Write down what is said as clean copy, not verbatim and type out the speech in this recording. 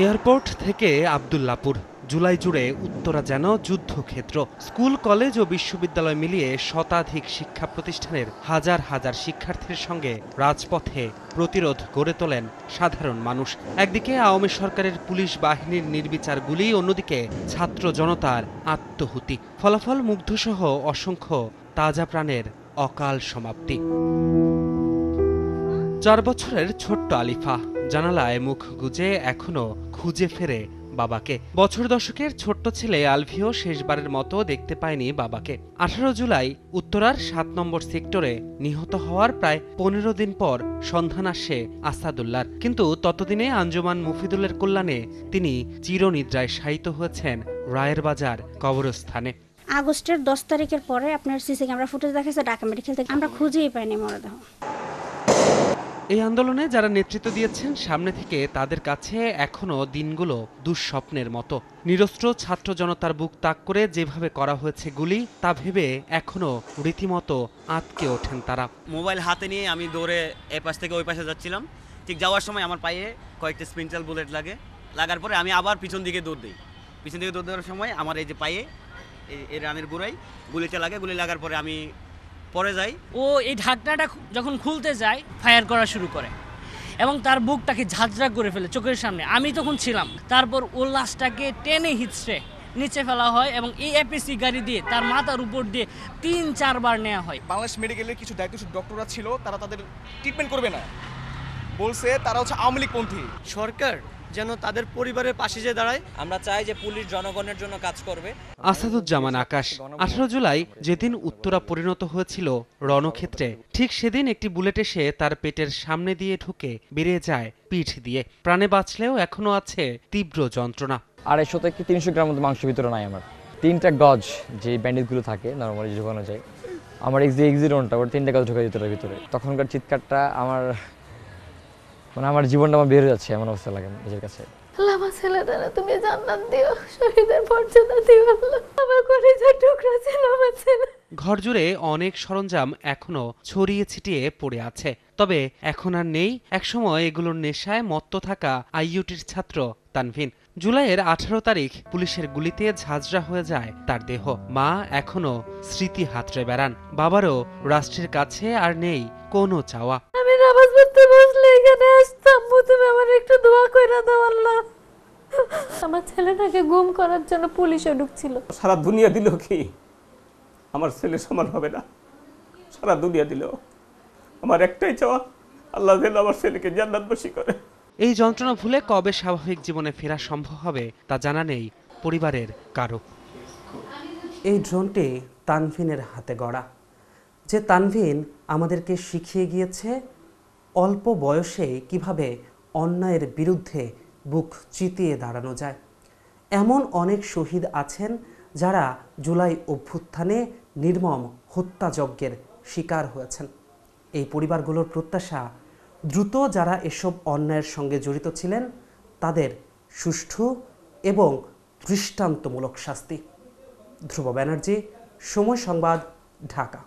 Airport থেকে আব্দুল্লাপুর, জুলাই জুড়ে উত্তরা যেন যুদ্ধক্ষেত্র। স্কুল, কলেজ ও বিশ্ববিদ্যালয় মিলিয়ে শতাধিক শিক্ষা প্রতিষ্ঠানের হাজার হাজার শিক্ষার্থীর সঙ্গে রাজপথে প্রতিরোধ গড়ে তোলেন সাধারণ মানুষ। একদিকে আওয়ামী সরকারের পুলিশ বাহিনীর নির্বিচার গুলি, অন্যদিকে ছাত্র জনতার আত্মহুতি। ফলাফল মুগ্ধসহ অসংখ্য তাজা প্রাণের অকাল সমাপ্তি। 4 বছরের ছোট্ট আলিফা জানালায় মুখ গুজে এখনো খুঁজে ফেরে বাবাকে। বছর দশকের ছোট্ট ছেলে আলভিও শেষবারের মতো দেখতে পায়নি বাবাকে। 18 জুলাই উত্তরার 7 নম্বর সেক্টরে নিহত হওয়ার প্রায় 15 দিন পর সন্ধান আসে আসাদুল্লাহর। কিন্তু ততদিনে আঞ্জুমান মুফিদুলের কল্যাণে তিনি চিরনিদ্রায় শায়িত হয়েছেন রায়ের বাজার কবরস্থানে। আগস্টের 10 তারিখের পরে আপনার সিসি ক্যামেরা ফুটেজ দেখাচ্ছে ঢাকা মেডিকেল থেকে, আমরা খুঁজেই পাইনি মরদেহ। এই আন্দোলনে যারা নেতৃত্ব দিয়েছেন সামনে থেকে, তাদের কাছে এখনো দিনগুলো দুঃস্বপ্নের মতো। নিরস্ত্র ছাত্র জনতার বুক তাক করে যেভাবে করা হয়েছে গুলি, তা ভেবে এখনো রীতিমতো আঁতকে ওঠেন তারা। মোবাইল হাতে নিয়ে আমি দৌড়ে এই পাশ থেকে ওই পাশে যাচ্ছিলাম। ঠিক যাওয়ার সময় আমার পায়ে কয়েকটা স্পিনচাল বুলেট লাগার পরে আমি আবার পিছন দিকে দৌড় দিই। পিছন দিকে দৌড় দেওয়ার সময় আমার এই যে পায়ে এই রানের গোড়ায় গুলিটা লাগে। গুলি লাগার পরে আমি পরে যাই। ও এই ঢাকনাটা যখন খুলতে যায় ফায়ার করা শুরু করে এবং তার বুকটাকে ঝাঁঝরা করে ফেলে চোখের সামনে। আমি তখন ছিলাম। তারপর ও লাশটাকে টেনে হিচড়ে নিচে ফেলা হয় এবং এই এপিসি গাড়ি দিয়ে তার মাথার উপর দিয়ে 3-4 বার নেওয়া হয়। বাংলাদেশ মেডিকেলের কিছু দায়িত্বশীল ডক্টররা ছিল, তারা তাদের ট্রিটমেন্ট করবে না বলছে। তারা হচ্ছে আওয়ামী লীগপন্থী। সরকার যেন তাদের পরিবারের পাশে যে দাঁড়ায়। আমরা চাই যে পুলিশ জনগণের জন্য কাজ করবে। আসাদুজ্জামান আকাশ। 18 জুলাই যেদিন উত্তরা পরিণত হয়েছিল রণক্ষেত্রে, ঠিক সেদিন একটি বুলেট এসে তার পেটের সামনে দিয়ে ঢুকে বেরিয়ে যায় পিঠ দিয়ে। প্রাণে বাঁচলেও এখনো আছে তীব্র যন্ত্রণা। 250 থেকে 300 গ্রাম মতো মাংস ভিতরে নাই আমার। 3টা গজ যে ব্যান্ডেজগুলো থাকে নর্মালি ঢোকানো যায়, আমার এক্সিডেন্টটা ওর 3টা গজ ঢোকা যেত ভিতরে। তখনকার চিৎকারটা আমার জীবনটা আমার বের হয়ে যাচ্ছে, এমন অবস্থা লাগে নিজের কাছে। আল্লাহ আমার ছেলেটারে তুমি জান্নাত দিও, শহীদের মর্যাদা দিও আল্লাহ। আমার কলিজার টুকরা ছিল আমার ছেলে। ঘর জুড়ে অনেক সরঞ্জাম এখনো ছড়িয়ে ছিটিয়ে পড়ে আছে, তবে এখন আর নেই একসময় এগুলোর নেশায় মত্ত থাকা আইইউটির ছাত্র তানভিন। জুলাইয়ের 18 তারিখ পুলিশের গুলিতে ঝাঁঝরা হয়ে যায় তার দেহ। মা এখনো স্মৃতি হাতড়ে বেড়ান। বাবারও রাষ্ট্রের কাছে আর নেই কোনো চাওয়া। আমি নামাজ পড়তে বসলে এখানে আসতাম, তুমি আমার একটু দোয়া কইরা দাও আল্লাহ। আমার ছেলেটাকে গুম করার জন্য পুলিশে ঢুকছিল। সারা দুনিয়া দিল কি আমার ছেলে সমান হবে না। সারা দুনিয়া দিল, আমার একটাই চাওয়া, আল্লাহ যেন আমার ছেলেকে জান্নাতবাসী করে। এই যন্ত্রণা ভুলে কবে স্বাভাবিক জীবনে ফেরা সম্ভব হবে তা জানা নেই পরিবারের কারো। এই ড্রোনটি তানভিনের হাতে গড়া, যে তানভিন আমাদেরকে শিখিয়ে গিয়েছে অল্প বয়সে কিভাবে অন্যায়ের বিরুদ্ধে বুক চিতিয়ে দাঁড়ানো যায়। এমন অনেক শহীদ আছেন যারা জুলাই অভ্যুত্থানে নির্মম হত্যাযজ্ঞের শিকার হয়েছেন। এই পরিবারগুলোর প্রত্যাশা, দ্রুত যারা এসব অন্যায়ের সঙ্গে জড়িত ছিলেন তাদের সুষ্ঠু এবং দৃষ্টান্তমূলক শাস্তি। ধ্রুব ব্যানার্জি, সময় সংবাদ, ঢাকা।